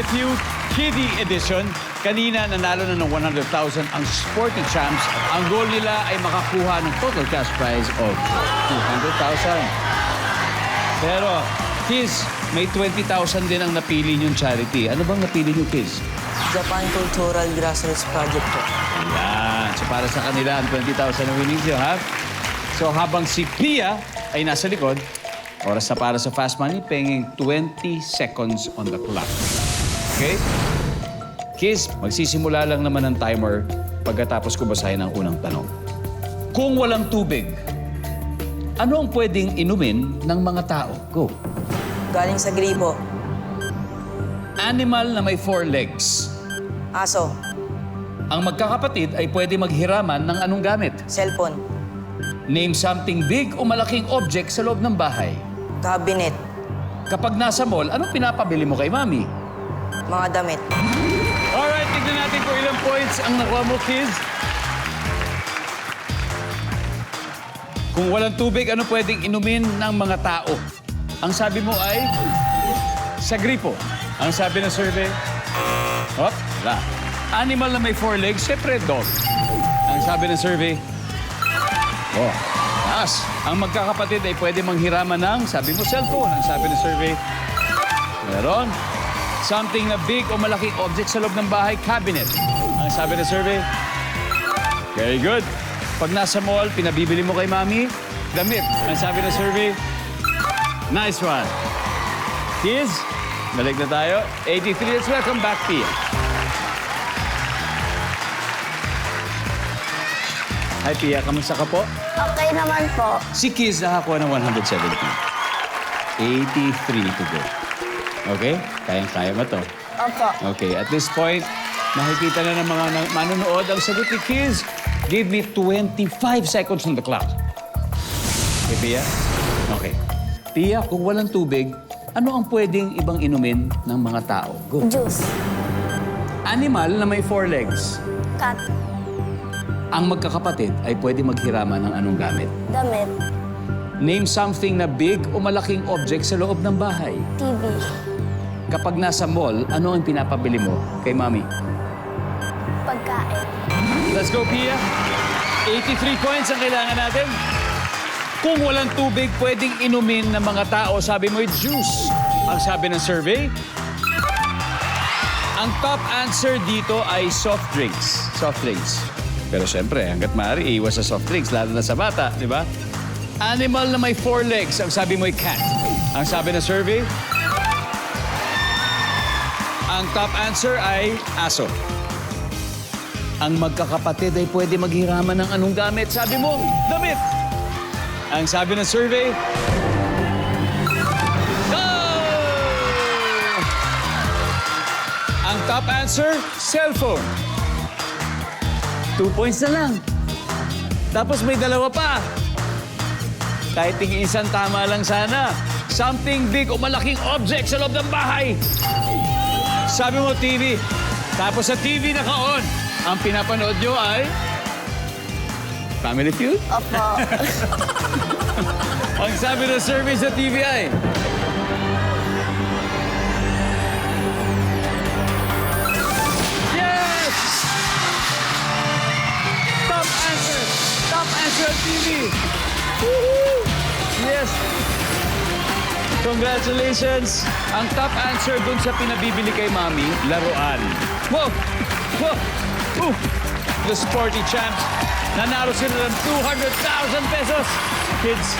Family Feud Kiddie Edition. Kanina, nanalo na ng 100,000 ang Sporty Champs. Ang goal nila ay makakuha ng total cash prize of 200,000. Pero, Kiz, may 20,000 din ang napili niyong charity. Ano bang napili niyo, Kiz? Japan Cultural Grassroots Project po. Ayan. So, para sa kanila, ang 20,000 na winnings nyo, ha? So, habang si Pia ay nasa likod, oras na para sa Fast Money, paying 20 seconds on the clock. Okay? Kiz, magsisimula lang naman ang timer pagkatapos ko basahin ang unang tanong. Kung walang tubig, ano ang pwedeng inumin ng mga tao? Go. Galing sa gripo. Animal na may 4 legs. Aso. Ang magkakapatid ay pwede maghiraman ng anong gamit? Cellphone. Name something big o malaking object sa loob ng bahay. Cabinet. Kapag nasa mall, anong pinapabili mo kay Mami? Mga damit. Alright, tignan natin kung ilang points ang nakuha mo, Kiz. Kung walang tubig, ano pwedeng inumin ng mga tao? Ang sabi mo ay sa gripo. Ang sabi ng survey, wala. Animal na may 4 legs, syempre dog. Ang sabi ng survey, taas. Ang magkakapatid ay pwede manghiraman ng, sabi mo, cellphone. Ang sabi ng survey, meron. Something na big o malaking object sa loob ng bahay, cabinet. Ang sabi ng survey, very good. Pag nasa mall, pinabibili mo kay Mami, damit. Ang sabi ng survey, nice one. Kids, balik na tayo. 83, let's welcome back, Pia. Hi, Pia. Kamusta ka po? Okay naman po. Si Kiz nakakuha ng 170. 83 to go. Okay? Kayang-kaya ba to? Opo. Okay, at this point, makikita na ng mga manonood ang sagot ni Kiz. Give me 25 seconds on the clock. Okay, Pia? Okay. Pia, kung walang tubig, ano ang pwedeng ibang inumin ng mga tao? Go. Juice. Animal na may 4 legs. Cat. Ang magkakapatid ay pwede maghiraman ng anong gamit? Damit. Name something na big o malaking object sa loob ng bahay. TV. Kapag nasa mall, ano ang pinapabili mo kay Mami? Pagkain. Let's go, Pia. 83 points ang kailangan natin. Kung walang tubig, pwedeng inumin ng mga tao. Sabi mo, juice. Ang sabi ng survey, ang top answer dito ay soft drinks. Soft drinks. Pero siyempre, hanggat maaari, iwas sa soft drinks, lalo na sa bata, di ba? Animal na may 4 legs. Ang sabi mo ay cat. Ang sabi ng survey, ang top answer ay aso. Ang magkakapatid ay pwede maghiraman ng anong gamit. Sabi mo, damit. Ang sabi ng survey, go! Ang top answer, cellphone. 2 points na lang. Tapos may dalawa pa. Kahit tingin isang tama lang sana. Something big o malaking object sa loob ng bahay. Sabi mo, TV. Tapos sa TV naka-on. Ang pinapanood nyo ay Family Feud? Opo. Ang sabi ng survey sa TV ay yes! Top answer! Top answer at TV! Woohoo! Yes! Congratulations! Ang top answer dun sa pinabibili kay Mami, laruan. Whoa! Whoa! Ooh! The Sporty Champs, nanalo sila ng 200,000 pesos. Kids,